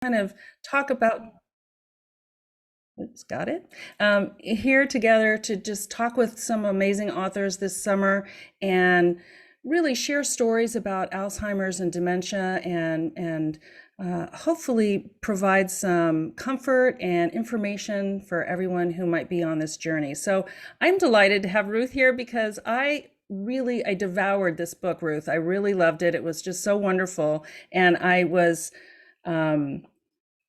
kind of talk about, oops, got it, here together to just talk with some amazing authors this summer and really share stories about Alzheimer's and dementia and hopefully provide some comfort and information for everyone who might be on this journey. So I'm delighted to have Ruth here because I devoured this book, Ruth. I really loved it. It was just so wonderful. And um,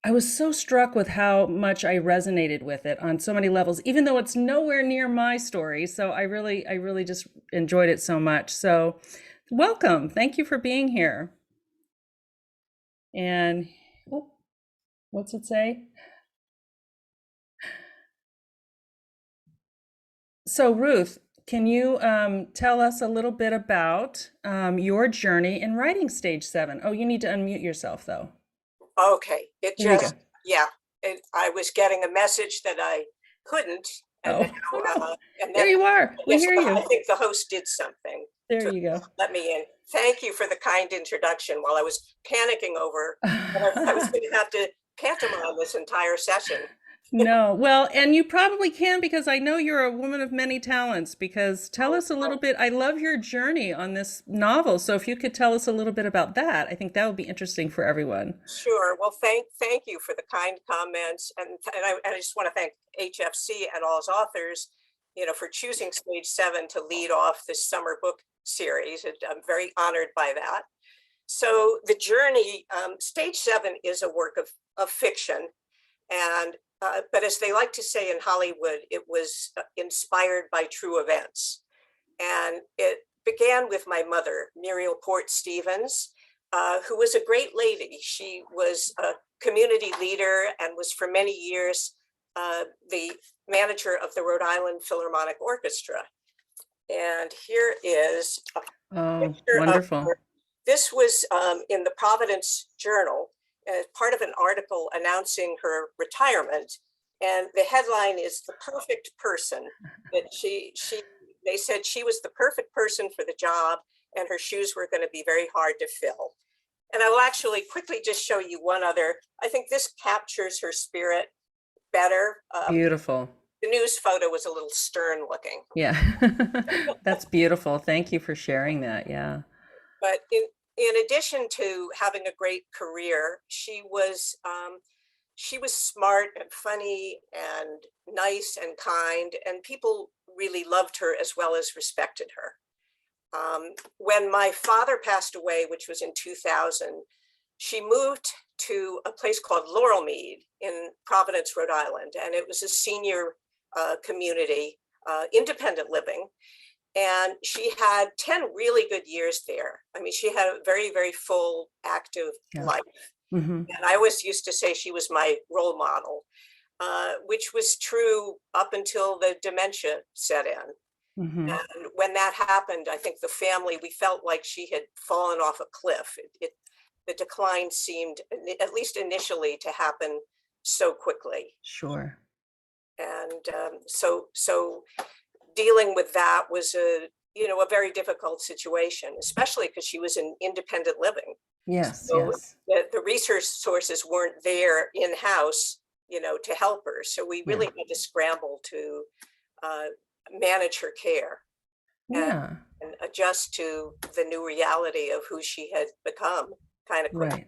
I was so struck with how much I resonated with it on so many levels, even though it's nowhere near my story. So I really just enjoyed it so much. So welcome. Thank you for being here. And oh, what's it say? So Ruth, can you tell us a little bit about your journey in writing stage 7? Oh, you need to unmute yourself though. Okay, There you go. yeah, I was getting a message that I couldn't, and Oh, now, oh no. and There then you are. I We guess hear I you. think the host did something There to you go. let me in. Thank you for the kind introduction while I was panicking over whether I was going to have to pantomime this entire session. No, well, and you probably can because I know you're a woman of many talents. Because tell us a little bit. I love your journey on this novel. So if you could tell us a little bit about that, I think that would be interesting for everyone. Sure. Well, thank you for the kind comments, and I just want to thank HFC and all its authors, for choosing Stage 7 to lead off this summer book series. I'm very honored by that. So the journey, Stage 7 is a work of fiction, and but as they like to say in Hollywood, it was inspired by true events, and it began with my mother, Muriel Port Stevens, who was a great lady. She was a community leader and was for many years the manager of the Rhode Island Philharmonic Orchestra. And here is a Oh, picture of wonderful. her. This was in the Providence Journal as part of an article announcing her retirement. And the headline is "The Perfect Person." That they said she was the perfect person for the job, and her shoes were going to be very hard to fill. And I will actually quickly just show you one other. I think this captures her spirit better. Beautiful. The news photo was a little stern looking. Yeah. That's beautiful. Thank you for sharing that. Yeah. But in addition to having a great career, she was smart and funny and nice and kind, and people really loved her as well as respected her. When my father passed away, which was in 2000, she moved to a place called Laurelmead in Providence, Rhode Island, and it was a senior community, independent living. And she had 10 really good years there. I mean, she had a very, very full, active Yeah. life. Hmm. And I always used to say she was my role model, which was true up until the dementia set in. Hmm. And when that happened, I think the family, we felt like she had fallen off a cliff. The decline seemed, at least initially, to happen so quickly. Sure. And so dealing with that was a very difficult situation, especially because she was in independent living. Yes, So yes. the research sources weren't there in-house, to help her. So we Yeah. really had to scramble to uh, manage her care and, Yeah. and adjust to the new reality of who she had become kind of quickly. Right.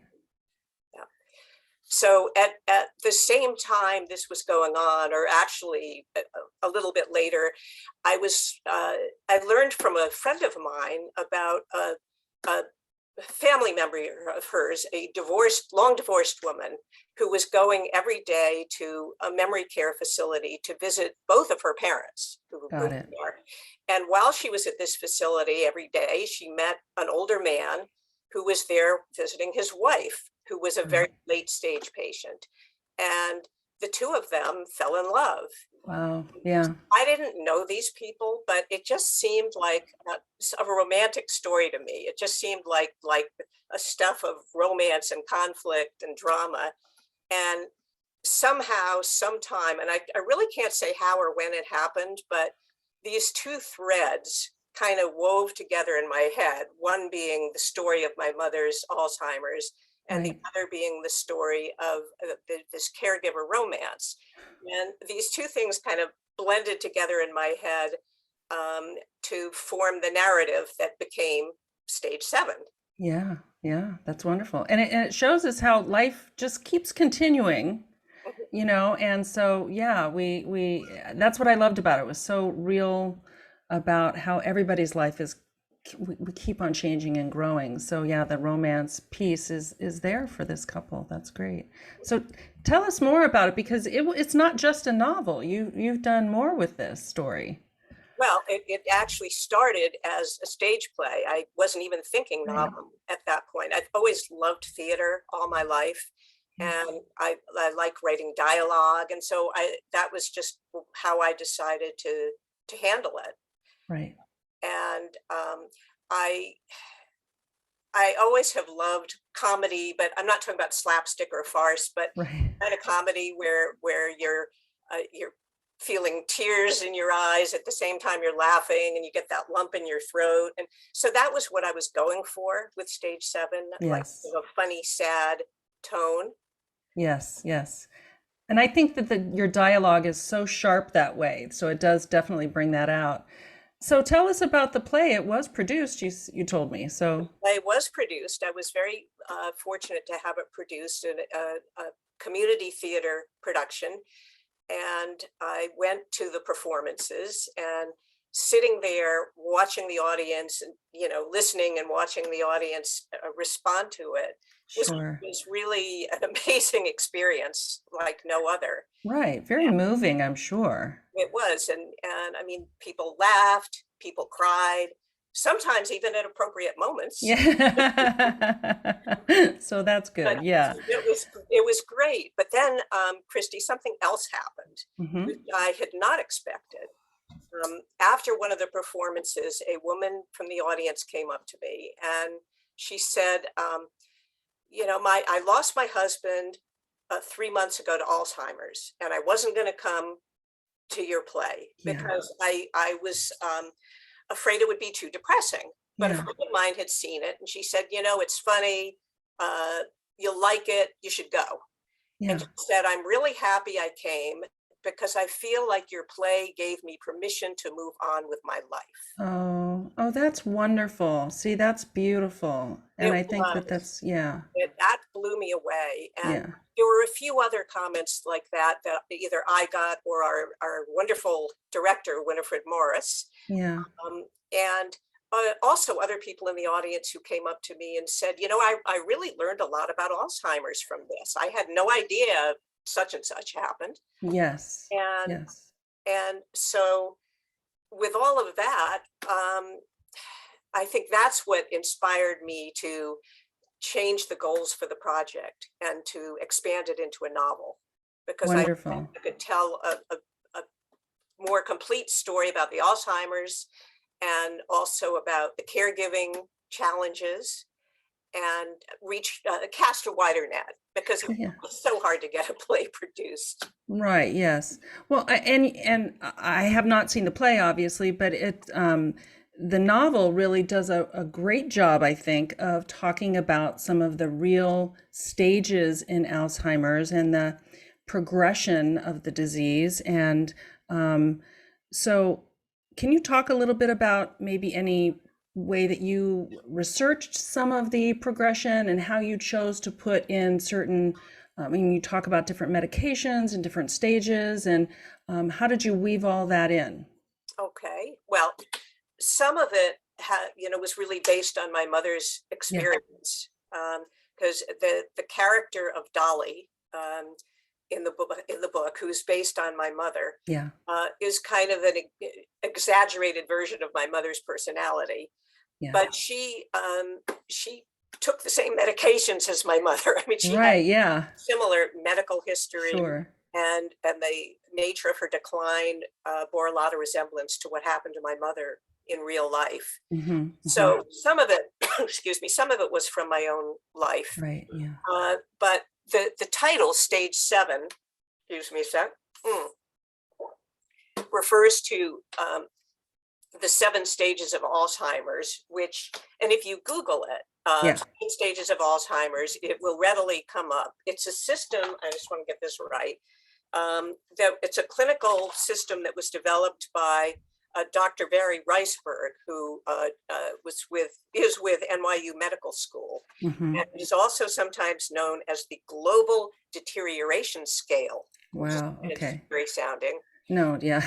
Yeah. So at the same time this was going on, or actually a little bit later, I learned from a friend of mine about a family member of hers, a long divorced woman who was going every day to a memory care facility to visit both of her parents who Got were it. there. And while she was at this facility every day, she met an older man who was there visiting his wife, who was a very Right. late stage patient. And the two of them fell in love. Wow. Yeah. I didn't know these people, but it just seemed like a romantic story to me. It just seemed like a stuff of romance and conflict and drama. And somehow, sometime, and I really can't say how or when it happened, but these two threads kind of wove together in my head, one being the story of my mother's Alzheimer's, and the Right. other being the story of this caregiver romance. And these two things kind of blended together in my head to form the narrative that became Stage 7. Yeah. Yeah. That's wonderful. And it shows us how life just keeps continuing, and so yeah, we that's what I loved about it. It was so real about how everybody's life is we keep on changing and growing. So yeah, the romance piece is there for this couple. That's great. So tell us more about it, because it's not just a novel. You've done more with this story. Well, it actually started as a stage play. I wasn't even thinking Right. novel at that point. I've always loved theater all my life, Yeah. and I like writing dialogue, and so that was just how I decided to handle it. Right. And I I always have loved comedy, but I'm not talking about slapstick or farce, but Right. kind of comedy where you're feeling tears in your eyes at the same time you're laughing, and you get that lump in your throat. And so that was what I was going for with Stage 7, like Yes. a funny, sad tone. Yes. Yes. And I think that your dialogue is so sharp that way. So it does definitely bring that out. So tell us about the play. It was produced, you told me. So Play was produced. I was very fortunate to have it produced in a community theater production. And I went to the performances, and sitting there watching the audience, and listening and watching the audience respond to it was sure. was really an amazing experience like no other. Right. Very moving, I'm sure. It was, and I mean, people laughed, people cried, sometimes even at appropriate moments. Yeah. So that's But good. Yeah. it was great. But then, Christy, something else happened, which Hmm. I had not expected. After one of the performances, a woman from the audience came up to me, and she said, I lost my husband 3 months ago to Alzheimer's, and I wasn't going to come to your play Yeah. because I was afraid it would be too depressing. But a Yeah. friend of mine had seen it, and she said, it's funny. Uh, you'll like it. You should go. And Yeah. she said, I'm really happy I came because I feel like your play gave me permission to move on with my life. Oh, that's wonderful. See, that's beautiful. And It I think that was. yeah, That blew me away. And yeah, there were a few other comments like that that either I got or our wonderful director, Winifred Morris. yeah. And also other people in the audience who came up to me and said, I really learned a lot about Alzheimer's from this. I had no idea such and such happened. Yes. And Yes. and so with all of that, I think that's what inspired me to change the goals for the project and to expand it into a novel, because I Wonderful. could tell a more complete story about the Alzheimer's, and also about the caregiving challenges, and cast a wider net, because it Yeah. was so hard to get a play produced. Right, yes. Well, and I have not seen the play, obviously, but the novel really does a great job, I think, of talking about some of the real stages in Alzheimer's and the progression of the disease. And so, can you talk a little bit about maybe any way that you researched some of the progression and how you chose to put in certain, I mean, you talk about different medications and different stages, and how did you weave all that in? Okay, well, some of it was really based on my mother's Yeah, experience, because the character of Dolly, in the book, who's based on my mother, yeah, is kind of an exaggerated version of my mother's personality. yeah. But she took the same medications as my mother. I mean, she had Right, yeah, similar medical history, sure. and the nature of her decline bore a lot of resemblance to what happened to my mother in real life. Hmm. Hmm. So some of it, excuse me, some of it was from my own life. Right, yeah. But the title, Stage 7, excuse me a sec, refers to the 7 stages of Alzheimer's, which, and if you Google it, Yeah. Stages of Alzheimer's, it will readily come up. It's a system, I just want to get this right, that it's a clinical system that was developed by Dr. Barry Riceberg, who is with NYU Medical School, Hmm. and is also sometimes known as the Global Deterioration Scale. Wow. It's Okay. very sounding. No, yeah.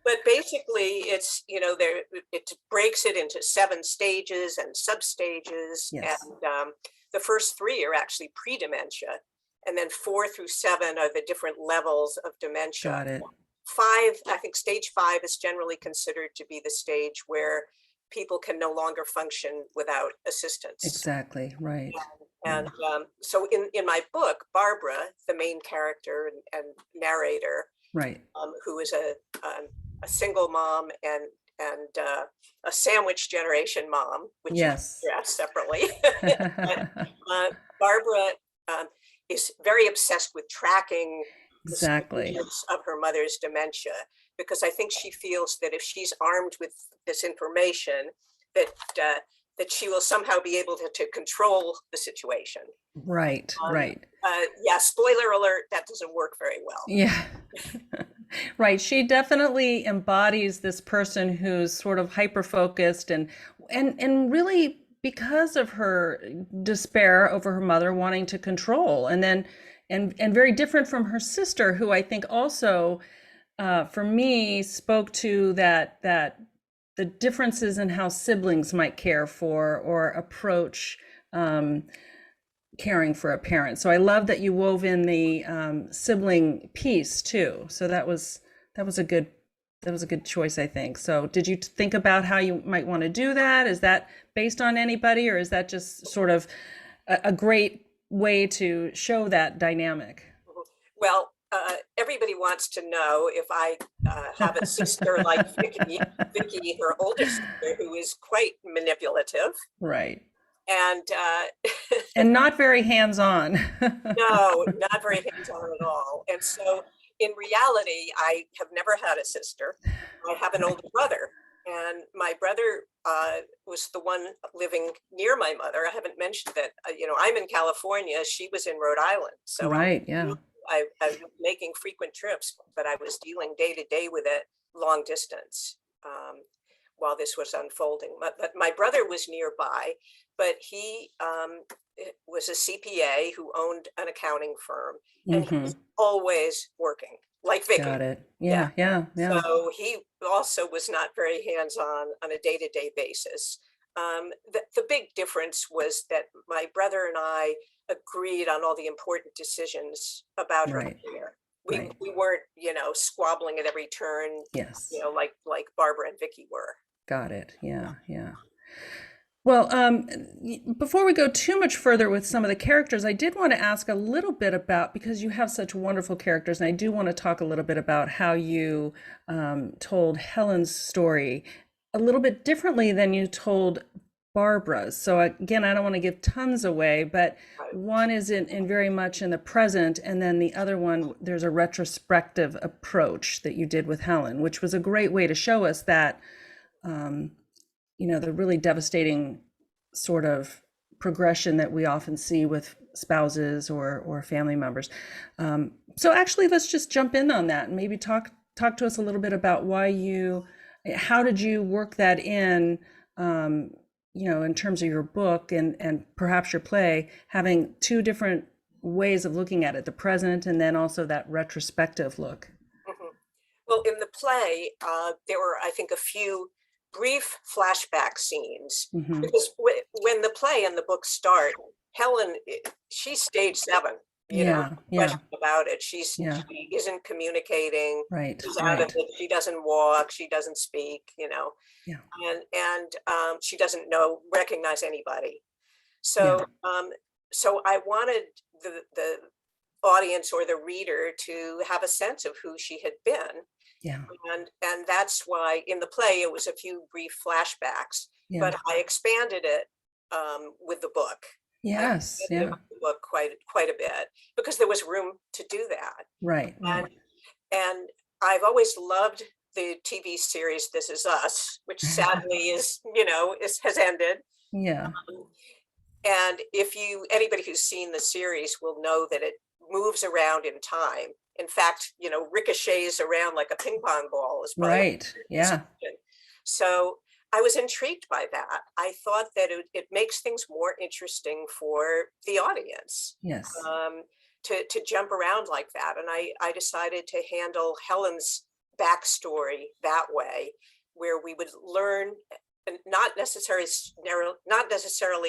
But basically, it's, there, it breaks it into 7 stages and sub-stages, Yes. and the first 3 are actually pre-dementia, and then 4 through 7 are the different levels of dementia. Got it. 5, I think stage 5 is generally considered to be the stage where people can no longer function without assistance. Exactly. Right. And Yeah. so in my book, Barbara, the main character and narrator, Right. who is a single mom and a sandwich generation mom, which you can Yes. address separately. But, Barbara is very obsessed with tracking the Exactly. stages of her mother's dementia, because I think she feels that if she's armed with this information, that that she will somehow be able to control the situation. Right. Right. Yeah, spoiler alert, that doesn't work very well. Yeah. Right. She definitely embodies this person who's sort of hyper focused and really because of her despair over her mother wanting to control and then and very different from her sister who I think also for me spoke to that the differences in how siblings might care for or approach caring for a parent. So I love that you wove in the sibling piece too. So that was a good that was a good choice, I think. So did you think about how you might want to do that? Is that based on anybody, or is that just sort of a great way to show that dynamic? Well, everybody wants to know if I have a sister like Vicky, her older sister, who is quite manipulative. Right. And And not very hands-on. no, not very hands-on at all. And so in reality, I have never had a sister. I have an Right. older brother. And my brother was the one living near my mother. I haven't mentioned that, I'm in California. She was in Rhode Island. So Right. Yeah. I was making frequent trips, but I was dealing day to day with it long distance while this was unfolding. But my brother was nearby, but he was a CPA who owned an accounting firm, and he was Mm-hmm. always working, like Vicky. Got it. Yeah. Yeah. Yeah. Yeah. So he also was not very hands-on a day-to-day basis. The big difference was that my brother and I agreed on all the important decisions about her Right. career. We Right. we weren't, squabbling at every turn, Yes. like Barbara and Vicky were. Got it. Yeah. Yeah. Well, before we go too much further with some of the characters, I did want to ask a little bit about, because you have such wonderful characters, and I do want to talk a little bit about how you told Helen's story a little bit differently than you told Barbara's. So again, I don't want to give tons away, but Right. one is in very much in the present, and then the other one, there's a retrospective approach that you did with Helen, which was a great way to show us that um, the really devastating sort of progression that we often see with spouses or family members. So actually, let's just jump in on that and maybe talk to us a little bit about how did you work that in, in terms of your book and perhaps your play, having two different ways of looking at it, the present and then also that retrospective look. Mhm. Well, in the play, there were, I think, a few brief flashback scenes, Hmm. because when the play and the book start, Helen, she's stage 7, no Yeah, yeah, question about it. yeah, She isn't communicating, right, she's out of right. it, she doesn't walk, she doesn't speak, Yeah, and she doesn't recognize anybody. yeah, So I wanted the audience or the reader to have a sense of who she had been, yeah, and that's why in the play it was a few brief flashbacks, yeah. but I expanded it with the book. I Yes, expanded it yeah, with the book quite a bit because there was room to do that. right, And right. and I've always loved the TV series This Is Us, which sadly has ended. Yeah. And if anybody who's seen the series will know that it moves around in time. In fact, ricochets around like a ping pong ball is probably Right. a Yeah. description. So I was intrigued by that. I thought that it makes things more interesting for the audience, Yes. um, to jump around like that. And I decided to handle Helen's backstory that way, where we would learn, and not necessarily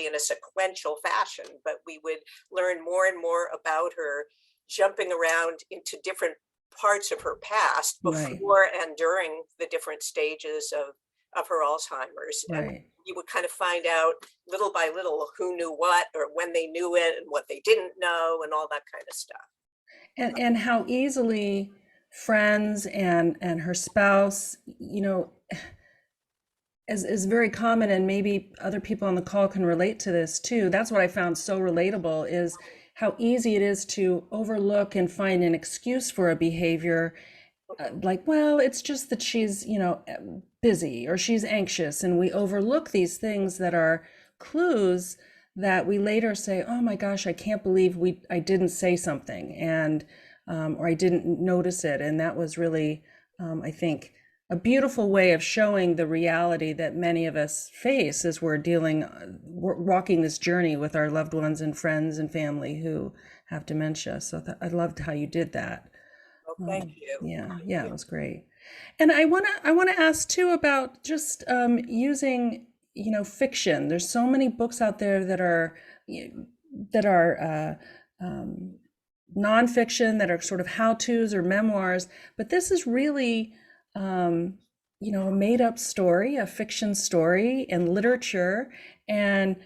in a sequential fashion, but we would learn more and more about her jumping around into different parts of her past Right. before and during the different stages of her Alzheimer's. And Right. you would kind of find out little by little who knew what, or when they knew it and what they didn't know, and all that kind of stuff. And how easily friends and her spouse, is very common, and maybe other people on the call can relate to this too. That's what I found so relatable, is how easy it is to overlook and find an excuse for a behavior, like, well, it's just that she's, busy or she's anxious, and we overlook these things that are clues that we later say, oh my gosh, I can't believe I didn't say something, and or I didn't notice it. And that was really, I think, a beautiful way of showing the reality that many of us face as we're walking this journey with our loved ones and friends and family who have dementia. So I loved how you did that. Well, thank you. Yeah, Thank yeah, you. it was great. And I wanna ask too about just using, fiction. There's so many books out there that are nonfiction, that are sort of how-tos or memoirs, but this is really, um, a made-up story, a fiction story, and literature. And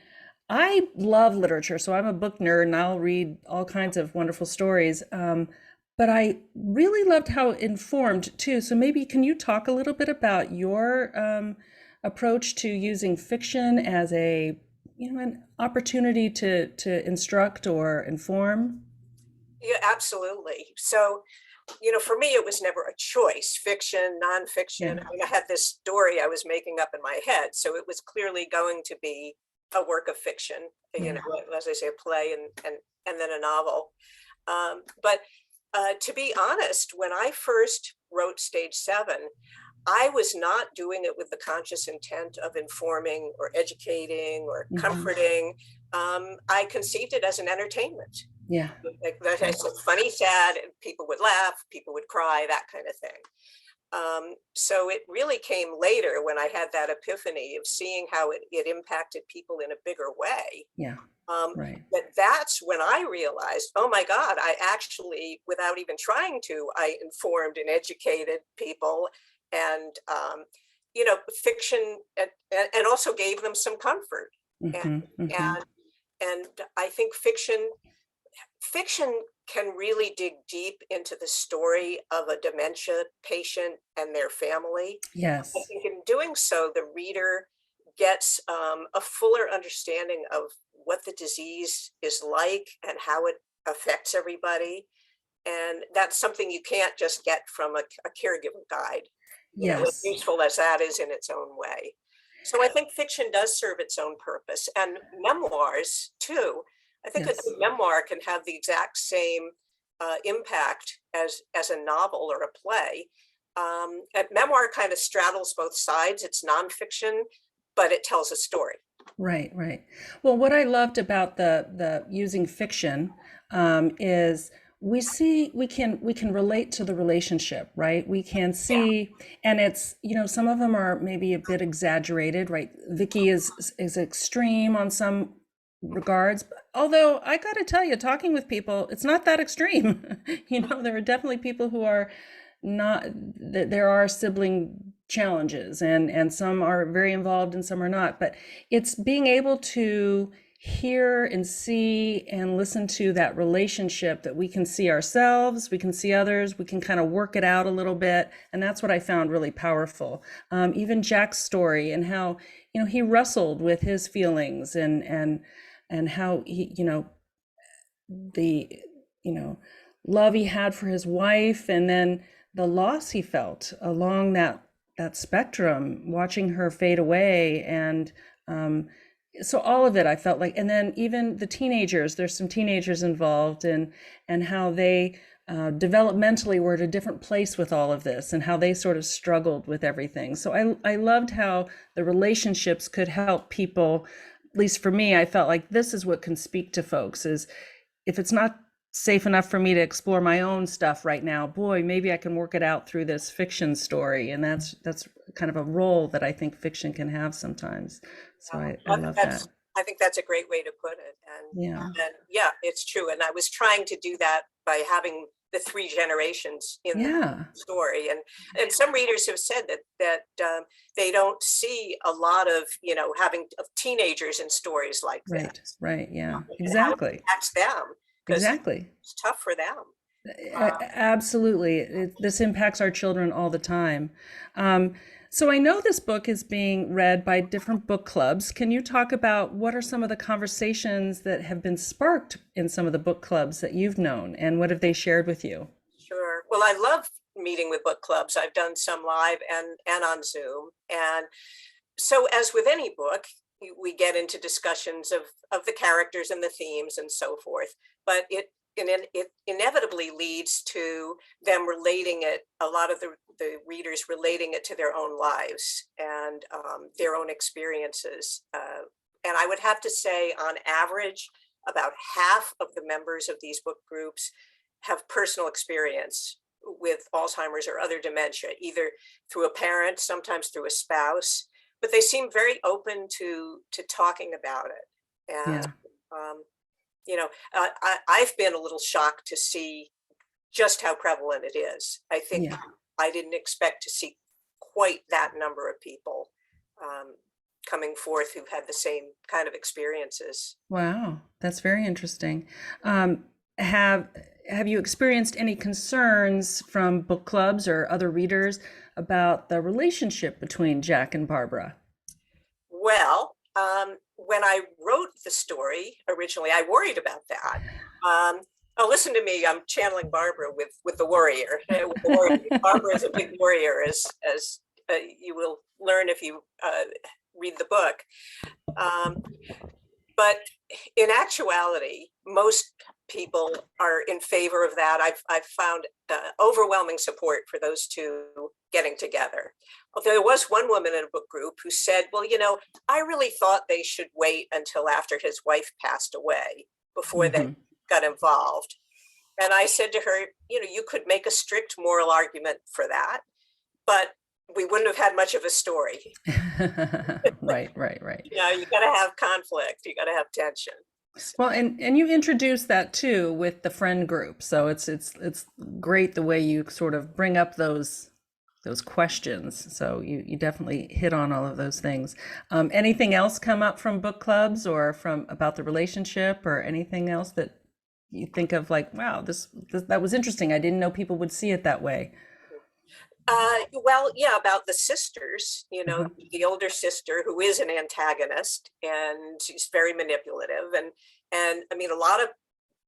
I love literature, so I'm a book nerd, and I'll read all kinds of wonderful stories. But I really loved how informed too. So maybe can you talk a little bit about your approach to using fiction as an opportunity to instruct or inform? Yeah, absolutely. So, for me, it was never a choice, fiction, nonfiction. Yeah. I mean, I had this story I was making up in my head, so it was clearly going to be a work of fiction, Yeah. as I say, a play and then a novel. But to be honest, when I first wrote Stage 7, I was not doing it with the conscious intent of informing or educating or Hmm. comforting. I conceived it as an entertainment. Yeah. Like that, I said, funny, sad, and people would laugh, people would cry, that kind of thing. So it really came later when I had that epiphany of seeing how it impacted people in a bigger way. Yeah. Um, Right. but that's when I realized, oh my God, I actually, without even trying to, I informed and educated people, and fiction, and also gave them some comfort. And Hmm. Hmm. and and I think fiction can really dig deep into the story of a dementia patient and their family. I Yes. think in doing so, the reader gets a fuller understanding of what the disease is like and how it affects everybody. And that's something you can't just get from a caregiver guide, as Yes. useful as that is in its own way. So I think fiction does serve its own purpose, and memoirs too. I think a Yes. good memoir can have the exact same impact as a novel or a play. A memoir kind of straddles both sides. It's nonfiction, but it tells a story. Right, right. Well, what I loved about the using fiction, is we can relate to the relationship, right? We can Yeah, see, and it's, some of them are maybe a bit exaggerated, right? Vicky is extreme on some regards, although I got to tell you, talking with people, it's not that extreme. There are definitely people who are not, there are sibling challenges, and some are very involved and some are not, but it's being able to hear and see and listen to that relationship, that we can see ourselves, we can see others, we can kind of work it out a little bit. And that's what I found really powerful. Even Jack's story, and how he wrestled with his feelings, and how he, the you know love he had for his wife, and then the loss he felt along that spectrum, watching her fade away. And so all of it I felt like, and then even the teenagers, there's some teenagers involved, and how they developmentally were at a different place with all of this, and how they sort of struggled with everything. So I loved how the relationships could help people. At least for me, I felt like this is what can speak to folks, is if it's not safe enough for me to explore my own stuff right now, boy, maybe I can work it out through this fiction story. And that's kind of a role that I think fiction can have sometimes. So I love that. I think that's a great way to put it. Yeah. And yeah, it's true. And I was trying to do that by having the three generations in the Yeah. story. And some readers have said that they don't see a lot of, having of teenagers in stories like Right. this. Right. Yeah. And how it Exactly. impacts them, because Exactly. it's tough for them. Uh, Absolutely. This impacts our children all the time. Um, so I know this book is being read by different book clubs. Can you talk about what are some of the conversations that have been sparked in some of the book clubs that you've known, and what have they shared with you? Sure. Well, I love meeting with book clubs. I've done some live and on Zoom. And so as with any book, we get into discussions of the characters and the themes and so forth, but it inevitably leads to them relating it, a lot of the readers relating it to their own lives and their own experiences. And I would have to say, on average, about half of the members of these book groups have personal experience with Alzheimer's or other dementia, either through a parent, sometimes through a spouse, but they seem very open to talking about it. And Yeah. um, I've been a little shocked to see just how prevalent it is. I think Yeah. I didn't expect to see quite that number of people coming forth who've had the same kind of experiences. Wow, that's very interesting. Um, have have you experienced any concerns from book clubs or other readers about the relationship between Jack and Barbara? Well, when I wrote the story originally, I worried about that. Oh, listen to me. I'm channeling Barbara with the warrior. With the warrior. Barbara is a big warrior, as you will learn if you read the book. Um, but in actuality, most people are in favor of that. I've found overwhelming support for those two getting together. There was one woman in a book group who said, well, I really thought they should wait until after his wife passed away before they Hmm. got involved. And I said to her, you could make a strict moral argument for that, but we wouldn't have had much of a story. Right, right, right. You got to have conflict. You got to have tension. Well, and you introduced that too with the friend group. So it's great the way you sort of bring up those questions. So you definitely hit on all of those things. Anything else come up from book clubs or from about the relationship, or anything else that you think of like, wow, this that was interesting. I didn't know people would see it that way. Well, yeah, about the sisters, Uh-huh. the older sister who is an antagonist and she's very manipulative. And I mean, a lot of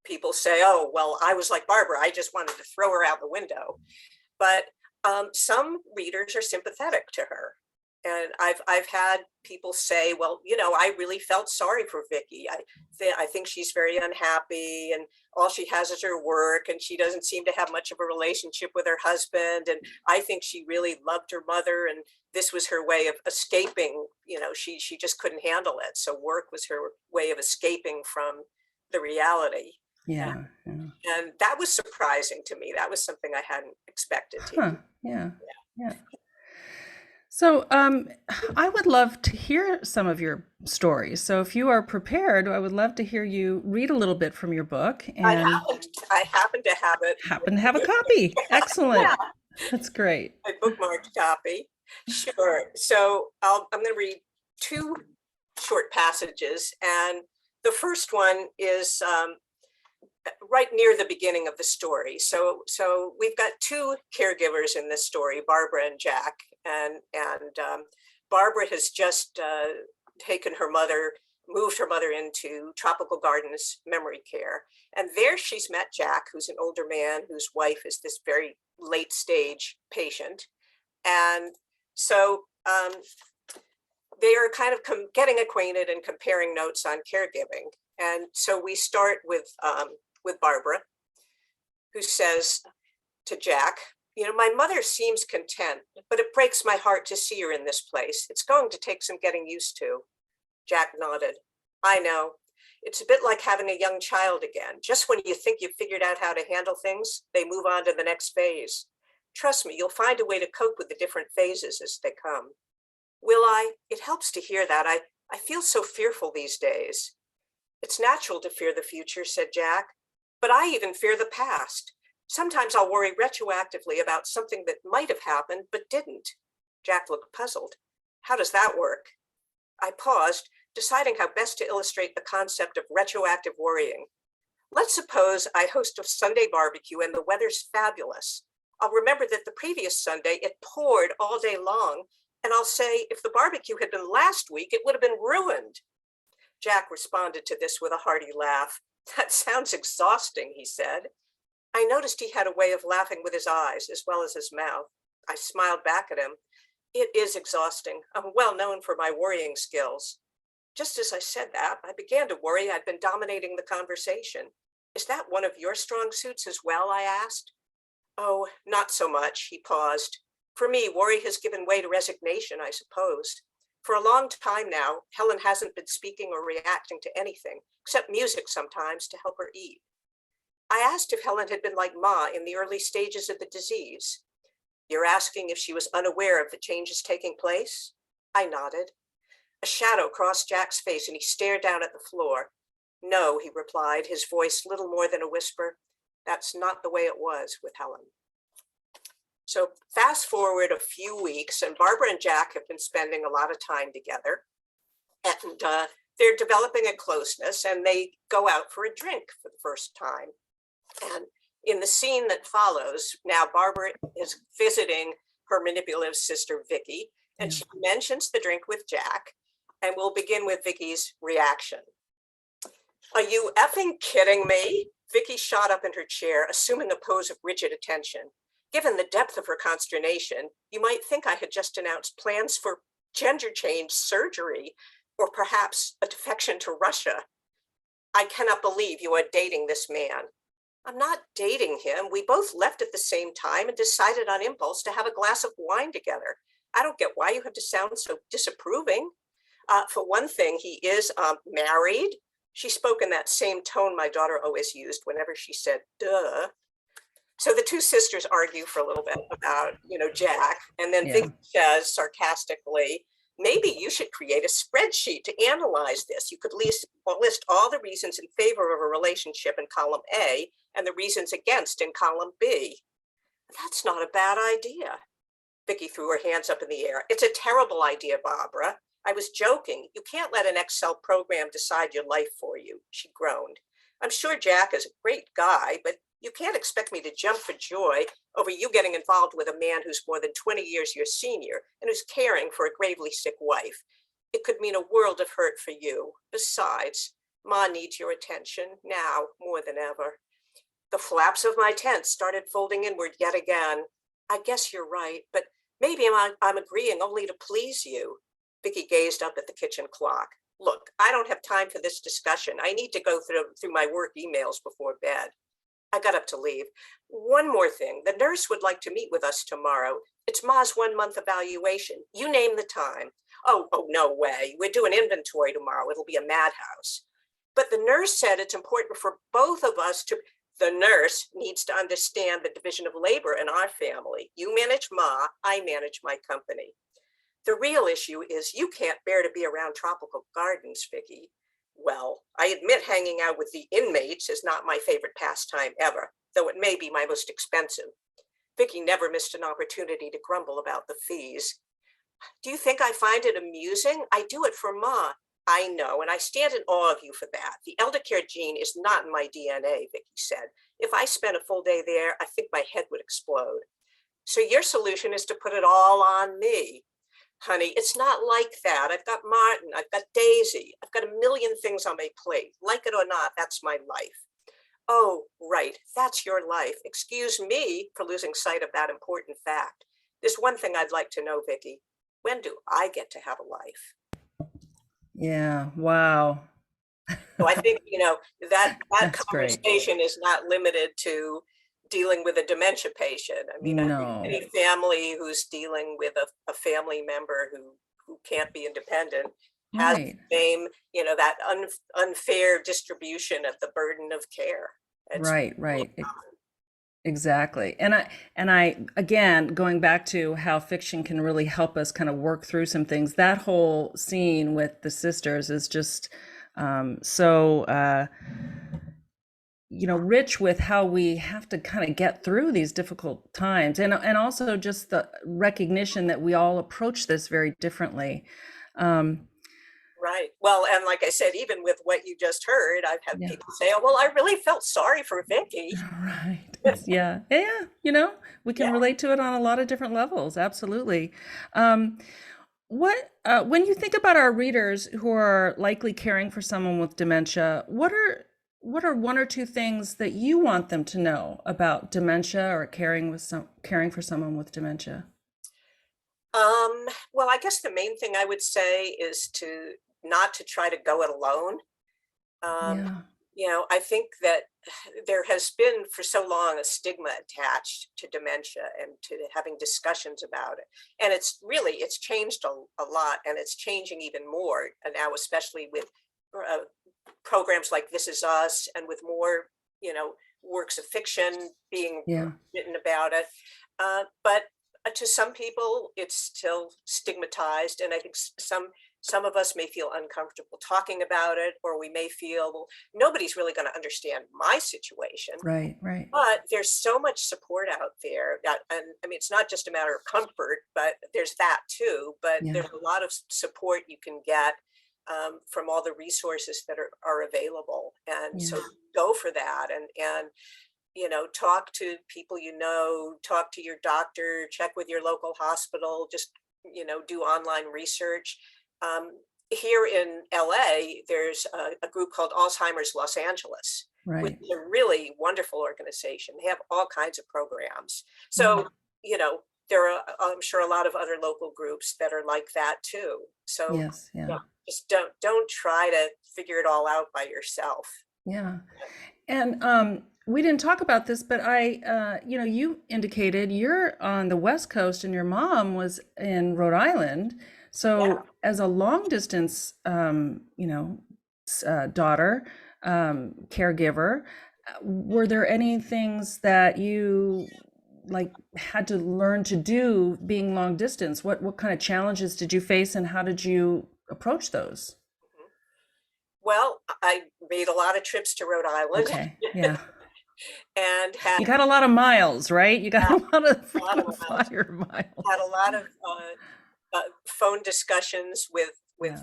people say, oh, well, I was like Barbara, I just wanted to throw her out the window. But some readers are sympathetic to her. And I've had people say, well, I really felt sorry for Vicky. I think she's very unhappy, and all she has is her work, and she doesn't seem to have much of a relationship with her husband. And I think she really loved her mother, and this was her way of escaping. She just couldn't handle it. So work was her way of escaping from the reality. And, Yeah, yeah. and that was surprising to me. That was something I hadn't expected to Huh. hear. Yeah. Yeah. So, I would love to hear some of your stories. So, if you are prepared, I would love to hear you read a little bit from your book I and happen I happen to have it. happen to have a copy. Yeah, Excellent. That's great. my bookmarked copy. Sure. So I'm going to read two short passages, and the first one is right near the beginning of the story. So we've got two caregivers in this story, Barbara and Jack, and Barbara has just taken her mother, moved her mother into Tropical Gardens memory care, and there she's met Jack, who's an older man whose wife is this very late stage patient, and so they are kind of getting acquainted and comparing notes on caregiving. And so we start with Barbara, who says to Jack, you know, my mother seems content, but it breaks my heart to see her in this place. It's going to take some getting used to. Jack nodded. I know. It's a bit like having a young child again. Just when you think you've figured out how to handle things, they move on to the next phase. Trust me, you'll find a way to cope with the different phases as they come. Will I? It helps to hear that. I feel so fearful these days. It's natural to fear the future, said Jack, but I even fear the past. Sometimes I'll worry retroactively about something that might have happened but didn't. Jack looked puzzled. How does that work? I paused, deciding how best to illustrate the concept of retroactive worrying. Let's suppose I host a Sunday barbecue and the weather's fabulous. I'll remember that the previous Sunday it poured all day long, and I'll say if the barbecue had been last week, it would have been ruined. Jack responded to this with a hearty laugh. That sounds exhausting, he said. I noticed he had a way of laughing with his eyes as well as his mouth. I smiled back at him. It is exhausting. I'm well known for my worrying skills. Just as I said that, I began to worry I'd been dominating the conversation. Is that one of your strong suits as well? I asked. Oh, not so much, he paused. For me, worry has given way to resignation, I suppose. For a long time now, Helen hasn't been speaking or reacting to anything, except music sometimes to help her eat. I asked if Helen had been like Ma in the early stages of the disease. You're asking if she was unaware of the changes taking place? I nodded. A shadow crossed Jack's face and he stared down at the floor. No, he replied, his voice little more than a whisper. That's not the way it was with Helen. So fast forward a few weeks, and Barbara and Jack have been spending a lot of time together. And they're developing a closeness, and they go out for a drink for the first time. And in the scene that follows, now Barbara is visiting her manipulative sister, Vicky, and she mentions the drink with Jack, and we'll begin with Vicky's reaction. Are you effing kidding me? Vicky shot up in her chair, assuming a pose of rigid attention. Given the depth of her consternation, you might think I had just announced plans for gender change surgery, or perhaps a defection to Russia. I cannot believe you are dating this man. I'm not dating him. We both left at the same time and decided on impulse to have a glass of wine together. I don't get why you have to sound so disapproving. For one thing, he is married. She spoke in that same tone my daughter always used whenever she said, duh. So the two sisters argue for a little bit about, Jack, and then Vicky says sarcastically, maybe you should create a spreadsheet to analyze this. You could list all the reasons in favor of a relationship in column A and the reasons against in column B. That's not a bad idea. Vicky threw her hands up in the air. It's a terrible idea, Barbara. I was joking. You can't let an Excel program decide your life for you, she groaned. I'm sure Jack is a great guy, but you can't expect me to jump for joy over you getting involved with a man who's more than 20 years your senior and who's caring for a gravely sick wife. It could mean a world of hurt for you. Besides, Ma needs your attention now more than ever. The flaps of my tent started folding inward yet again. I guess you're right, but maybe I'm agreeing only to please you. Vicky gazed up at the kitchen clock. Look, I don't have time for this discussion. I need to go through my work emails before bed. I got up to leave. One more thing. The nurse would like to meet with us tomorrow. It's Ma's 1-month evaluation. You name the time. Oh, no way. We're doing inventory tomorrow. It'll be a madhouse. But the nurse said it's important for both of us to... The nurse needs to understand the division of labor in our family. You manage Ma, I manage my company. The real issue is you can't bear to be around tropical gardens, Vicky. Well, I admit hanging out with the inmates is not my favorite pastime ever, though it may be my most expensive. Vicky never missed an opportunity to grumble about the fees. Do you think I find it amusing? I do it for Ma. I know, and I stand in awe of you for that. The elder care gene is not in my DNA, Vicky said. If I spent a full day there, I think my head would explode. So your solution is to put it all on me. Honey, it's not like that. I've got Martin, I've got Daisy, I've got a million things on my plate. Like it or not, that's my life. Oh, right, that's your life. Excuse me for losing sight of that important fact. There's one thing I'd like to know, Vicky. When do I get to have a life? Yeah. Wow. So I think, that That's great. conversation is not limited to dealing with a dementia patient. I mean, I think No. any family who's dealing with a family member who can't be independent has Right. the same, that unfair distribution of the burden of care. It's Right. really Right. common. Exactly. And I again going back to how fiction can really help us kind of work through some things. That whole scene with the sisters is just so rich with how we have to kind of get through these difficult times, and also just the recognition that we all approach this very differently. Um, Right. Well, and like I said, even with what you just heard, I've had yeah. people say, "Oh, well, I really felt sorry for Vicky." Right. It's, yeah. Yeah. We can Yeah. relate to it on a lot of different levels. Absolutely. What when you think about our readers who are likely caring for someone with dementia, what are one or two things that you want them to know about dementia or caring for someone with dementia? Well, I guess the main thing I would say is to not to try to go it alone. Um, Yeah. I think that there has been for so long a stigma attached to dementia and to having discussions about it. And it's changed a lot, and it's changing even more now, especially with uh, programs like This Is Us, and with more, works of fiction being Yeah. written about it. But to some people, it's still stigmatized, and I think some of us may feel uncomfortable talking about it, or we may feel, well, nobody's really going to understand my situation. Right. Right. But there's so much support out there that, and I mean, it's not just a matter of comfort, but there's that too. But Yeah. there's a lot of support you can get from all the resources that are available. And Yeah. so go for that, and talk to people, talk to your doctor, check with your local hospital, just, do online research. Um, Here in LA, there's a group called Alzheimer's Los Angeles, which Right. is a really wonderful organization. They have all kinds of programs. Wow. So, there are, I'm sure, a lot of other local groups that are like that too. So, Yes. yeah, Yeah. just don't try to figure it all out by yourself. Yeah. And we didn't talk about this, but you indicated you're on the West Coast and your mom was in Rhode Island. Yeah. So, as a long distance, daughter, caregiver, were there any things that you like had to learn to do being long distance? What kind of challenges did you face, and how did you approach those? Mhm. Well, I made a lot of trips to Rhode Island Okay, yeah. and had You got a lot of miles, right? You got a lot of a lot of frequent miles, flyer had miles. a lot of phone discussions with Yeah,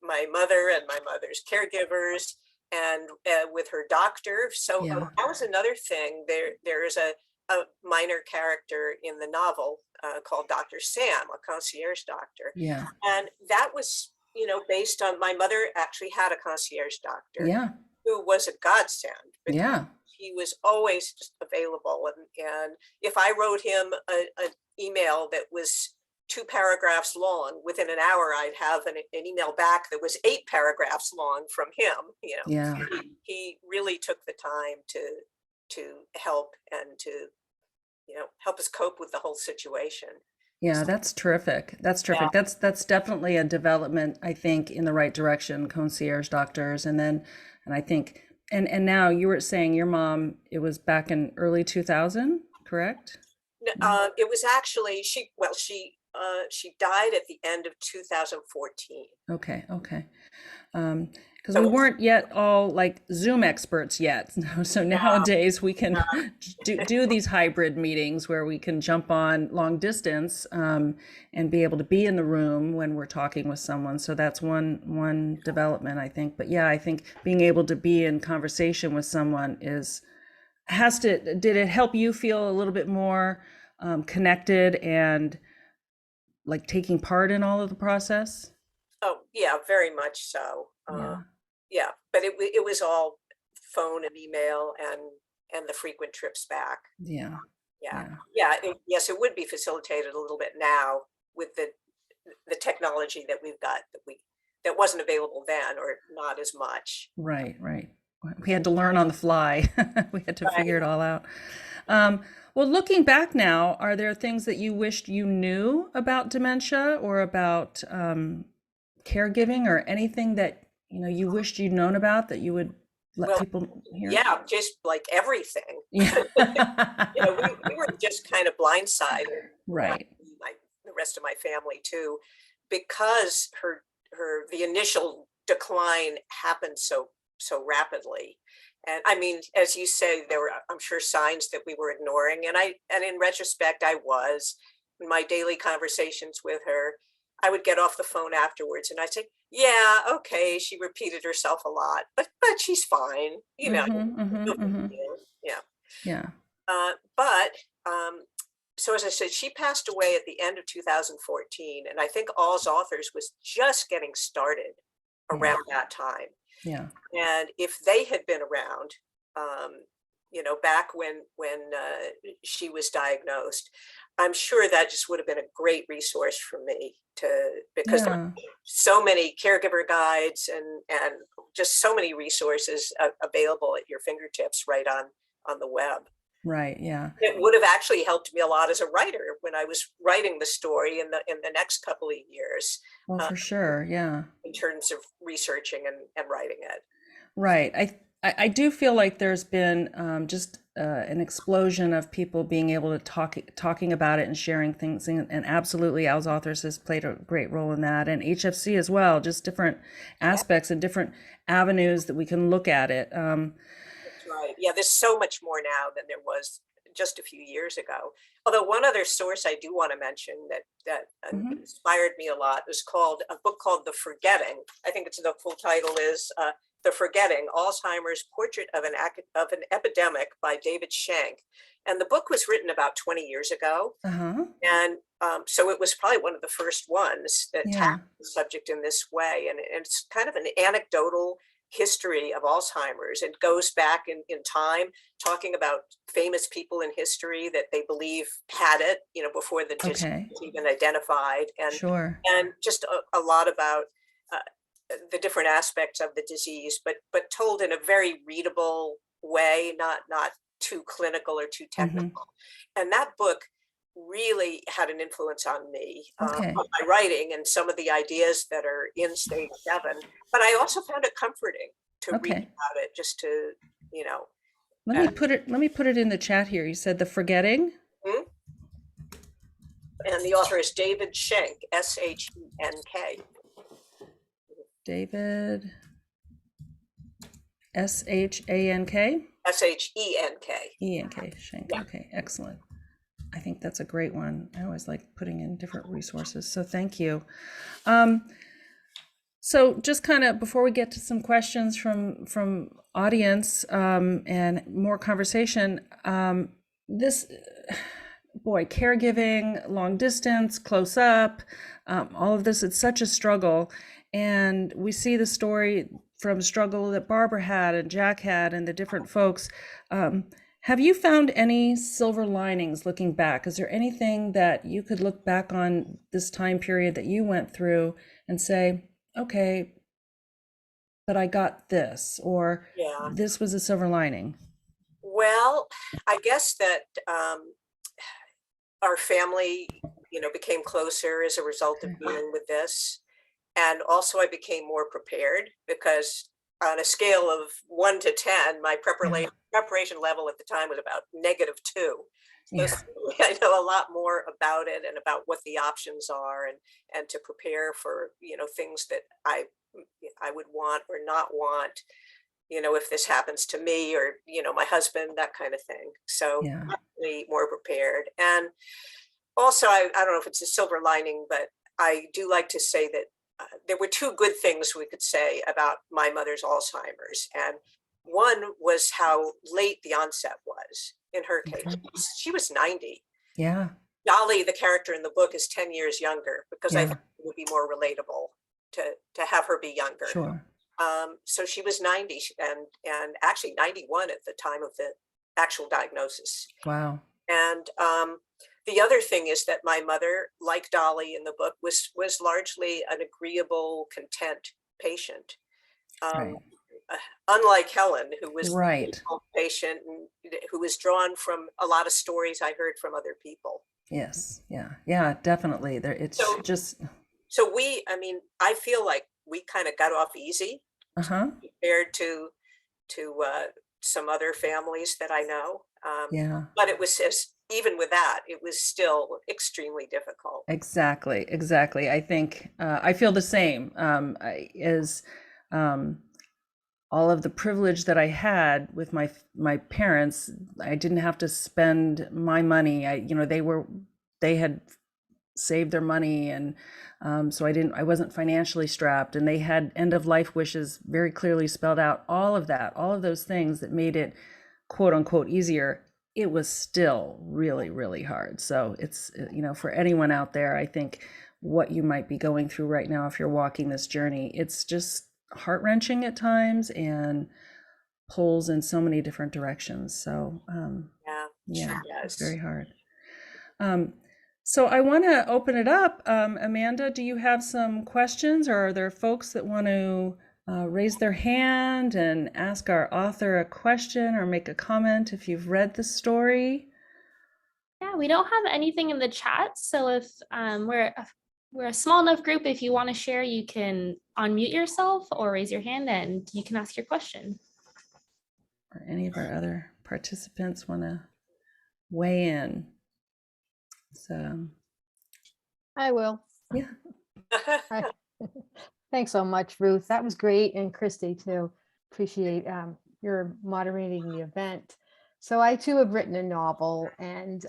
my mother and my mother's caregivers, and with her doctor. So yeah, that was another thing. There is a minor character in the novel called Dr. Sam, a concierge doctor, yeah, and that was, based on my mother actually had a concierge doctor yeah, who was a godsend because yeah, he was always just available. And if I wrote him an email that was 2 paragraphs long, within an hour, I'd have an email back that was 8 paragraphs long from him. yeah. He really took the time to help and to, help us cope with the whole situation. Yeah, that's terrific. That's Yeah, terrific. That's definitely a development, I think, in the right direction, concierge doctors. And I think, and now you were saying your mom, it was back in early 2000, correct? Yeah. It was actually she died at the end of 2014. Okay, okay. Because we So weren't yet all like Zoom experts yet. So nowadays we can do these hybrid meetings where we can jump on long distance and be able to be in the room when we're talking with someone. So that's one development, I think. But yeah, I think being able to be in conversation with someone did it help you feel a little bit more connected and like taking part in all of the process? Oh, yeah, very much so. Yeah, Yeah, but it was all phone and email, and the frequent trips back. yeah, Yeah, yeah. yeah. Yes, it would be facilitated a little bit now with the technology that we've got, that that wasn't available then, or not as much. Right, right. We had to learn on the fly. We had to figure Right. it all out. Um, well, looking back now, are there things that you wished you knew about dementia or about caregiving, or anything that you wished you'd known about that you would let Well, people hear? yeah, just like everything. We Yeah. were just kind of blindsided, uh, Right. the rest of my family too, because the initial decline happened so rapidly. And I mean, as you say, there were, I'm sure, signs that we were ignoring. And in retrospect, I was. In my daily conversations with her, I would get off the phone afterwards and I'd say, yeah, okay, she repeated herself a lot, but she's fine, Mm-hmm, no mm-hmm, big mm-hmm. deal. Yeah. Yeah. But so as I said, she passed away at the end of 2014, and I think All's Authors was just getting started Yeah. around that time. Yeah. And if they had been around, back when she was diagnosed, I'm sure that just would have been a great resource for me because there Yeah. are so many caregiver guides and just so many resources available at your fingertips right on the web. Right. Yeah. It would have actually helped me a lot as a writer when I was writing the story in the next couple of years, Well, uh, for sure. Yeah. in terms of researching and writing it. Right. I do feel like there's been just an explosion of people being able to talking about it and sharing things, and absolutely, Al's Authors has played a great role in that, and HFC as well. Just different Yeah, aspects and different avenues that we can look at it. that's right. Yeah, there's so much more now than there was just a few years ago. Although one other source I do want to mention that Mhm. inspired me a lot was called a book called The Forgetting. I think the full title is The Forgetting: Alzheimer's Portrait of an Epidemic by David Shank. And the book was written about 20 years ago. Uh-huh. And so it was probably one of the first ones that Yeah. tackled the subject in this way. And it's kind of an anecdotal history of Alzheimer's. It goes back in time, talking about famous people in history that they believe had it, before the disease Okay. was even identified, Sure. and just a lot about the different aspects of the disease, but told in a very readable way, not too clinical or too Hmm. technical. And that book really had an influence on me, Okay. on my writing and some of the ideas that are in stage 7. But I also found it comforting to read Okay. about it, just to, you know, uh, Let me put it in the chat here. You said The Forgetting. hmm? And the author is David Schenk, Shenk. David Shank. Shenk. Enk. Shank. Yeah. Okay, excellent. I think that's a great one. I always like putting in different resources. So thank you. Um, so just kind of before we get to some questions from audience and more conversation, this boy, caregiving, long distance, close up, all of this, it's such a struggle. And we see the story from struggle that Barbara had and Jack had and the different folks. Have you found any silver linings looking back? Is there anything that you could look back on this time period that you went through and say, okay, but I got this, or Yeah. this was a silver lining? Well, I guess that our family, became closer as a result of Okay. dealing with this. And also I became more prepared because on a scale of 1 to 10, my Yeah. preparation level at the time was about -2. So Yeah. I know a lot more about it and about what the options are, and to prepare for, things that I would want or not want, if this happens to me or, my husband, that kind of thing. So Yeah. definitely more prepared. And also, I don't know if it's a silver lining, but I do like to say that there were two good things we could say about my mother's Alzheimer's. And one was how late the onset was in her case. Okay. She was 90. Yeah. Dolly, the character in the book, is 10 years younger because I Yeah. think it would be more relatable to have her be younger. Sure. So she was 90 and actually 91 at the time of the actual diagnosis. Wow. And The other thing is that my mother, like Dolly in the book, was largely an agreeable, content patient. Um, Right. Unlike Helen, who was the Right. difficult patient and who was drawn from a lot of stories I heard from other people. Yes. Yeah. Yeah, definitely. There, it's So, just, I mean, I feel like we kind of got off easy uh-huh. compared to some other families that I know. Yeah. But it was just, even with that, it was still extremely difficult. Exactly, exactly. I think I feel the same. As um, all of the privilege that I had with my parents, I didn't have to spend my money. They had saved their money, and so I wasn't financially strapped, and they had end of life wishes very clearly spelled out. All of that, all of those things that made it quote unquote easier, it was still really, really hard. So it's, for anyone out there, I think what you might be going through right now, if you're walking this journey, it's just heart wrenching at times and pulls in so many different directions. So, Yeah, yeah, sure it's does. very hard. Um, so I want to open it up. Amanda, do you have some questions, or are there folks that want to raise their hand and ask our author a question or make a comment if you've read the story? Yeah, we don't have anything in the chat. So if we're a small enough group, if you want to share, you can unmute yourself or raise your hand and you can ask your question. Or any of our other participants want to weigh in? So, I will. yeah. Hi. Thanks so much, Ruth. That was great. And Christy too. Appreciate your moderating the event. So I too have written a novel, and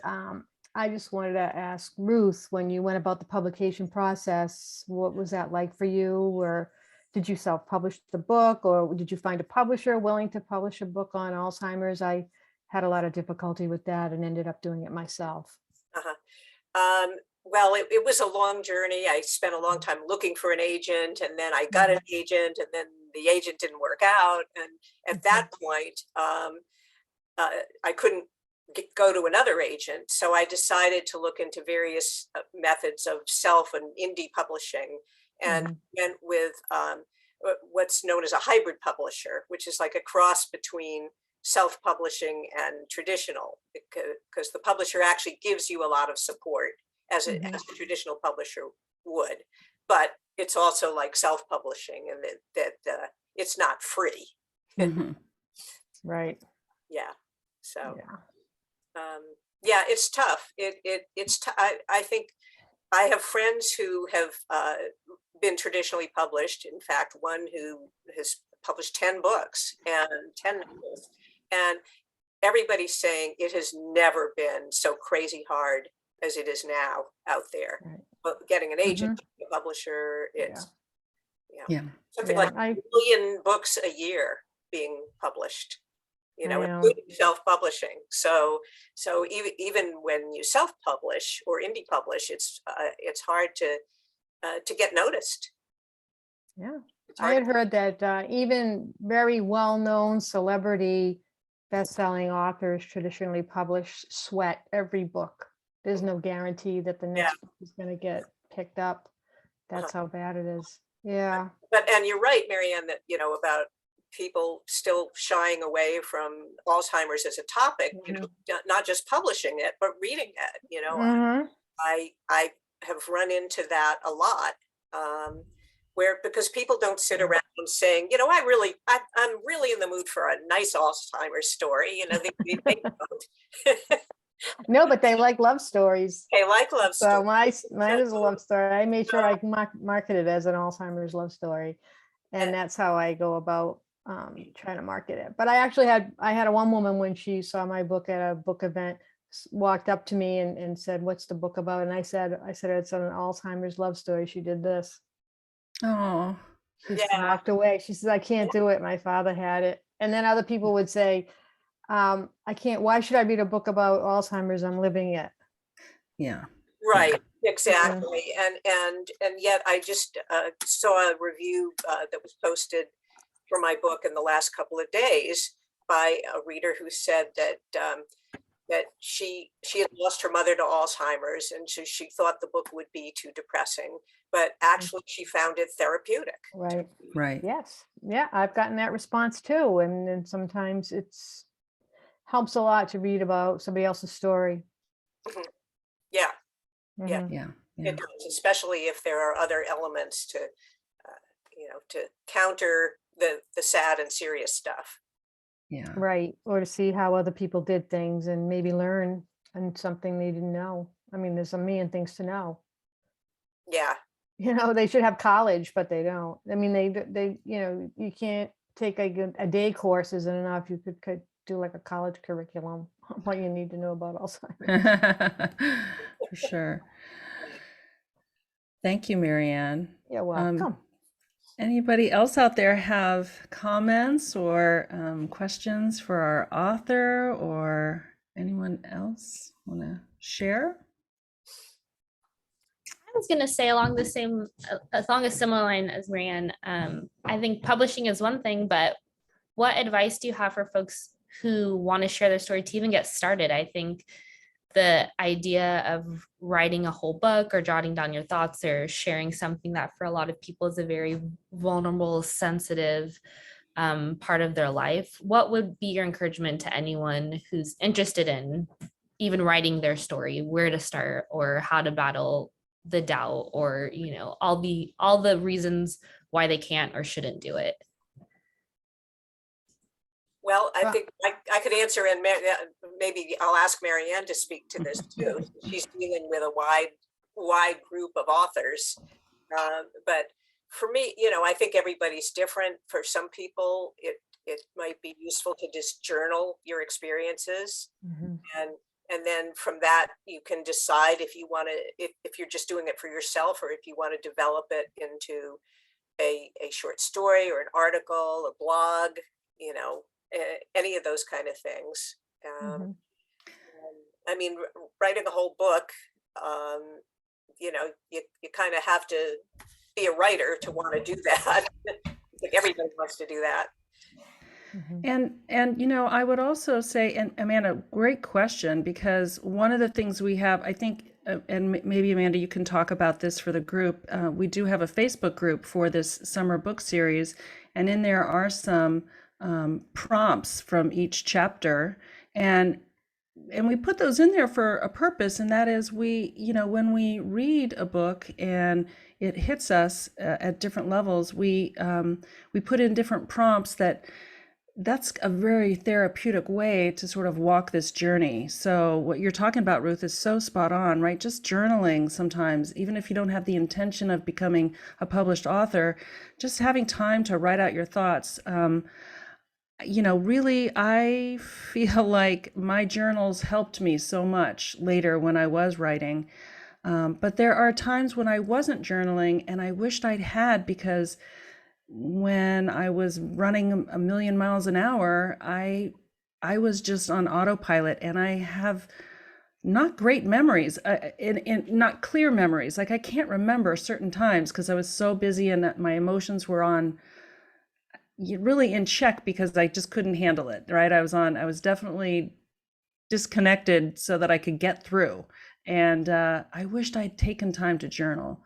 I just wanted to ask Ruth, when you went about the publication process, what was that like for you? Or did you self-publish the book, or did you find a publisher willing to publish a book on Alzheimer's? I had a lot of difficulty with that and ended up doing it myself. Uh-huh. Well, it was a long journey. I spent a long time looking for an agent, and then I got an agent, and then the agent didn't work out. And at that point, I couldn't go to another agent. So I decided to look into various methods of self and indie publishing, and went with what's known as a hybrid publisher, which is like a cross between self-publishing and traditional, because the publisher actually gives you a lot of support as a traditional publisher would, but it's also like self-publishing, and that it's not free. Mhm. Right. Yeah. So Yeah. yeah, it's tough. I think I have friends who have been traditionally published. In fact, one who has published 10 books and 10 novels, and everybody's saying it has never been so crazy hard as it is now out there. Right. But getting an agent, a publisher, it's Yeah. something Yeah, like a million books a year being published, I know. including self-publishing. So even when you self-publish or indie publish, it's hard to get noticed. Yeah. It's I hard had heard that even very well-known celebrity best-selling authors traditionally publish sweat every book. There's no guarantee that the next book is going to get picked up. That's how bad it is. Yeah. and you're right, Marianne, that about people still shying away from Alzheimer's as a topic, not just publishing it, but reading it. I have run into that a lot, where, because people don't sit around saying, I'm really in the mood for a nice Alzheimer's story. They don't. No, but they like love stories. They like love So stories. mine is a love story. I made sure I market it as an Alzheimer's love story. And that's how I go about trying to market it. But I actually had a one woman, when she saw my book at a book event, walked up to me and said, "What's the book about?" And I said it's an Alzheimer's love story. She did this. Oh. She walked away. She says, "I can't do it. My father had it." And then other people would say, "I can't. Why should I read a book about Alzheimer's? I'm living it." Yeah. Right, exactly. And yet I just saw a review that was posted for my book in the last couple of days by a reader who said that she had lost her mother to Alzheimer's, and so she thought the book would be too depressing, but actually she found it therapeutic. Right. Right. Yes. Yeah, I've gotten that response too. And then sometimes it's helps a lot to read about somebody else's story. Mhm. Yeah, yeah, Mhm. Yeah. Yeah. it does, especially if there are other elements to, to counter the sad and serious stuff. Yeah. Right. Or to see how other people did things and maybe learn and something they didn't know. I mean, there's a million things to know. Yeah, They should have college, but they don't. I mean, they, you can't take a day course isn't enough. You could do like a college curriculum, what you need to know about Alzheimer's. For sure. Thank you, Marianne. You're welcome. Anybody else out there have comments or questions for our author, or anyone else want to share? I was gonna say along a similar line as Marianne. I think publishing is one thing, but what advice do you have for folks who want to share their story to even get started? I think the idea of writing a whole book or jotting down your thoughts or sharing something that for a lot of people is a very vulnerable, sensitive part of their life. What would be your encouragement to anyone who's interested in even writing their story, where to start or how to battle the doubt, or all the reasons why they can't or shouldn't do it? well, I Well, think I could answer, and maybe I'll ask Marianne to speak to this too. She's dealing with a wide group of authors. But for me, I think everybody's different. For some people, it might be useful to just journal your experiences, mhm. and then from that you can decide if you want to, if you're just doing it for yourself, or if you want to develop it into a short story or an article, a blog, any of those kind of things. Mhm. I mean, writing a whole book, you kind of have to be a writer to want to do that. Like everybody wants to do that. Mhm. And I would also say, and Amanda, great question, because one of the things we have, I think, and maybe Amanda, you can talk about this for the group. We do have a Facebook group for this summer book series, and in there are some prompts from each chapter, and we put those in there for a purpose, and that is when we read a book and it hits us at different levels, we put in different prompts that's a very therapeutic way to sort of walk this journey. So what you're talking about, Ruth, is so spot on, right? Just journaling sometimes, even if you don't have the intention of becoming a published author, just having time to write out your thoughts. Really, I feel like my journals helped me so much later when I was writing. But there are times when I wasn't journaling and I wished I'd had, because when I was running a million miles an hour, I was just on autopilot, and I have not great memories, in not clear memories. Like I can't remember certain times because I was so busy and my emotions were on really in check because I just couldn't handle it, right? I was definitely disconnected so that I could get through. And I wished I'd taken time to journal,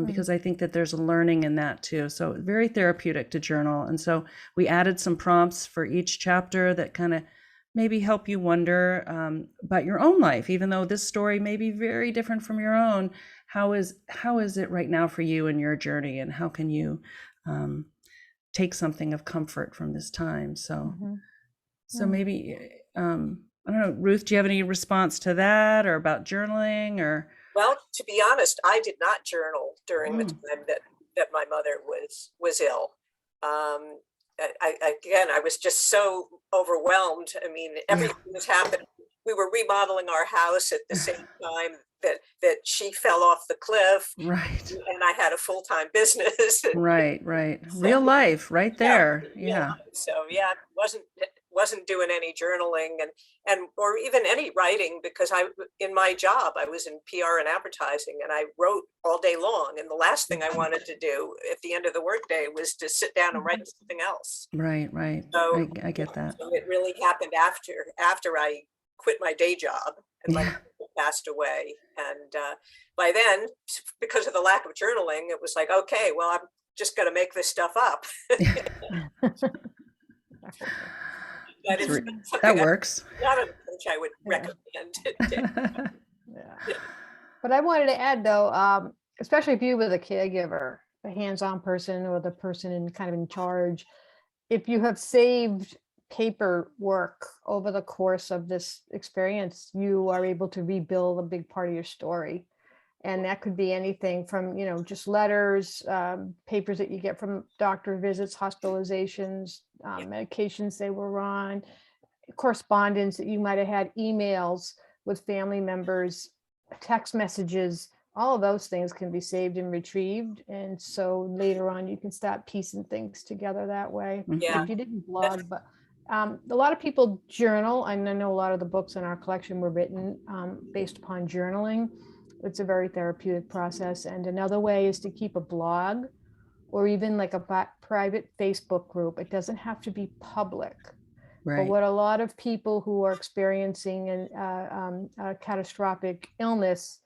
because I think that there's a learning in that too. So very therapeutic to journal. And so we added some prompts for each chapter that kind of maybe help you wonder about your own life, even though this story may be very different from your own. How is it right now for you in your journey, and how can you take something of comfort from this time? So maybe I don't know, Ruth, do you have any response to that, or about journaling, or? Well, to be honest, I did not journal during the time that my mother was ill. I was just so overwhelmed. I mean, everything was happening. We were remodeling our house at the same time that she fell off the cliff, Right. and I had a full-time business. Right. So, Real life right there. Yeah. So yeah, wasn't doing any journaling and or even any writing, because in my job I was in PR and advertising, and I wrote all day long, and the last thing I wanted to do at the end of the workday was to sit down and write something else. Right. So I get that. so it really happened after I quit my day job, and my Yeah. husband passed away. And by then, because of the lack of journaling, it was like, okay, well, I'm just going to make this stuff up. But That's it's re- something that works. not a approach I would Yeah. recommend. Yeah. But I wanted to add though, especially if you were the caregiver, the hands-on person or the person in kind of in charge, if you have saved paperwork over the course of this experience, you are able to rebuild a big part of your story. And that could be anything from, just letters, papers that you get from doctor visits, hospitalizations, medications they were on, correspondence that you might have had, emails with family members, text messages, all of those things can be saved and retrieved. And so later on, you can start piecing things together that way. Yeah. If you didn't blog, but a lot of people journal. And I know a lot of the books in our collection were written based upon journaling. It's a very therapeutic process. And another way is to keep a blog or even like a private Facebook group. It doesn't have to be public. But Right. what a lot of people who are experiencing a catastrophic illness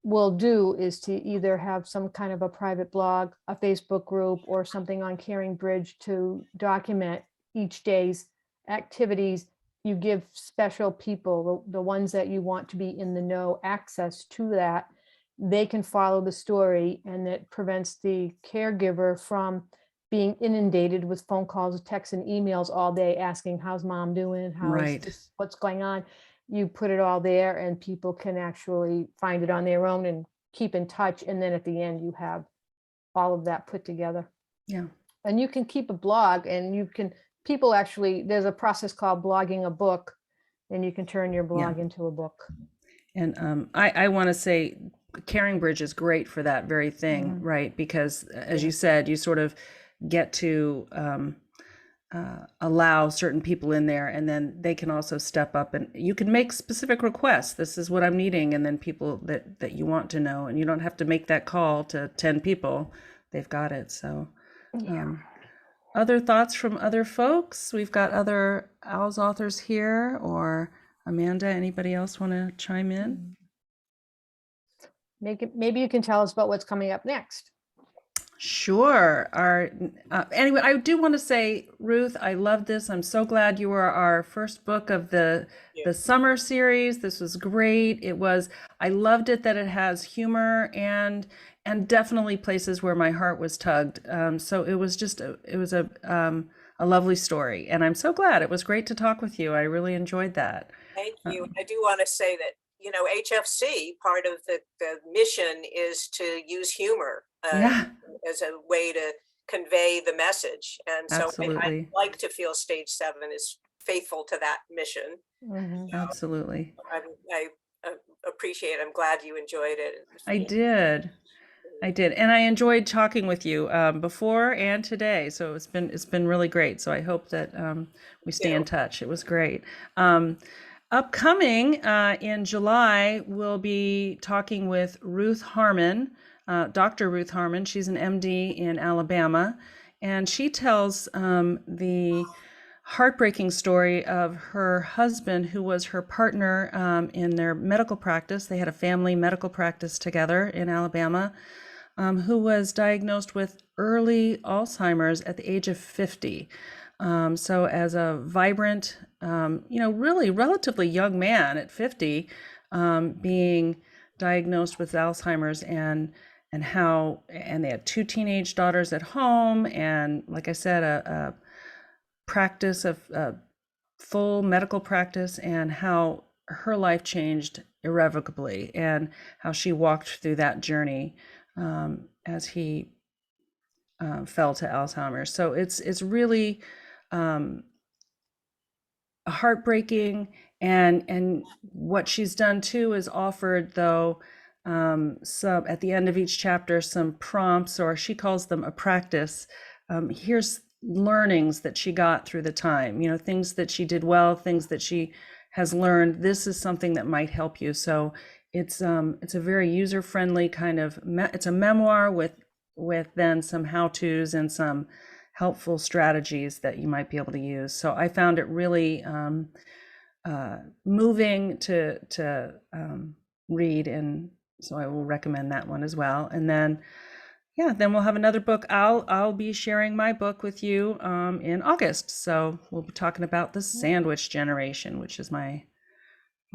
will do is to either have some kind of a private blog, a Facebook group, or something on Caring Bridge to document each day's activities. You give special people, the ones that you want to be in the know, access to that. They can follow the story, and it prevents the caregiver from being inundated with phone calls, texts, and emails all day asking, how's mom doing? How's Right. this, what's going on? You put it all there and people can actually find it on their own and keep in touch. And then at the end, you have all of that put together. Yeah. And you can keep a blog, and people actually, there's a process called blogging a book, and you can turn your blog into a book. And I want to say Caring Bridge is great for that very thing, Mhm. right? Because as you said, you sort of get to allow certain people in there, and then they can also step up, and you can make specific requests. This is what I'm needing, and then people that you want to know, and you don't have to make that call to 10 people. They've got it. So other thoughts from other folks? We've got other Al's authors here, or Amanda, anybody else want to chime in? Maybe you can tell us about what's coming up next. Sure. Anyway, I do want to say, Ruth, I love this. I'm so glad you were our first book of the summer series. This was great. I loved it that it has humor and definitely places where my heart was tugged. So it was a lovely story, and I'm so glad. It was great to talk with you. I really enjoyed that. Thank you. I do want to say that, HFC, part of the mission is to use humor as a way to convey the message. And so I like to feel Stage 7 is faithful to that mission. Mhm. Absolutely. I appreciate it. I'm glad you enjoyed it. I did. And I enjoyed talking with you before and today. So it's been really great. So I hope that we stay in touch. It was great. Upcoming in July, we'll be talking with Ruth Harmon, Dr. Ruth Harmon. She's an MD in Alabama, and she tells the heartbreaking story of her husband, who was her partner in their medical practice. They had a family medical practice together in Alabama, who was diagnosed with early Alzheimer's at the age of 50. So as a vibrant, really relatively young man at 50, being diagnosed with Alzheimer's, and they had 2 teenage daughters at home, and like I said, a practice of full medical practice, and how her life changed irrevocably, and how she walked through that journey as he fell to Alzheimer's. So it's really heartbreaking, and what she's done too is offered, though, some at the end of each chapter, some prompts, or she calls them a practice. Here's learnings that she got through the time, things that she did well, things that she has learned. This is something that might help you. So it's a very user-friendly kind of it's a memoir with then some how-tos and some helpful strategies that you might be able to use. So I found it really moving to read, and so I will recommend that one as well. And then, yeah, then we'll have another book. I'll be sharing my book with you in August. So we'll be talking about the sandwich generation, which is my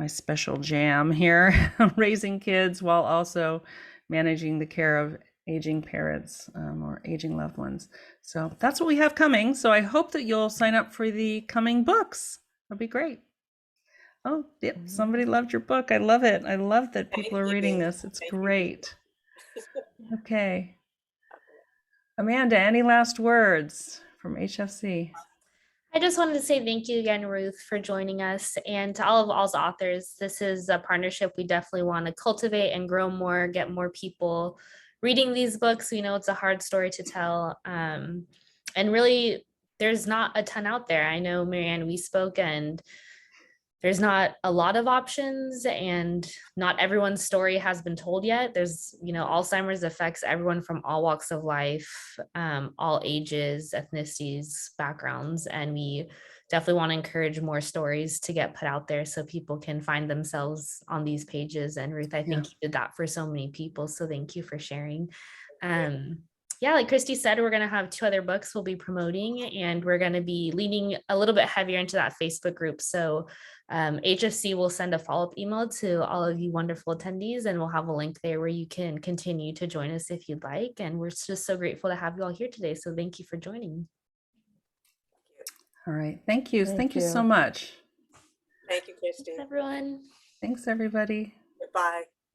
special jam here, raising kids while also managing the care of aging parents or aging loved ones. So that's what we have coming. So I hope that you'll sign up for the coming books. That'll be great. Oh, yep, somebody loved your book. I love it. I love that people are reading this. It's great. Okay. Amanda, any last words from HFC? I just wanted to say thank you again, Ruth, for joining us. And to all of All's authors, this is a partnership we definitely want to cultivate and grow more, get more people reading these books. We know it's a hard story to tell. And really, there's not a ton out there. I know, Marianne, we spoke, and there's not a lot of options, and not everyone's story has been told yet. There's, Alzheimer's affects everyone from all walks of life, all ages, ethnicities, backgrounds, and we definitely want to encourage more stories to get put out there so people can find themselves on these pages. And Ruth, I think you did that for so many people, so thank you for sharing. Yeah, like Christy said, we're going to have 2 other books we'll be promoting, and we're going to be leaning a little bit heavier into that Facebook group. So HFC will send a follow-up email to all of you wonderful attendees, and we'll have a link there where you can continue to join us if you'd like. And we're just so grateful to have you all here today. So thank you for joining. All right. Thank you. Thank you so much. Thank you, Christy. Thanks, everyone. Thanks, everybody. Goodbye.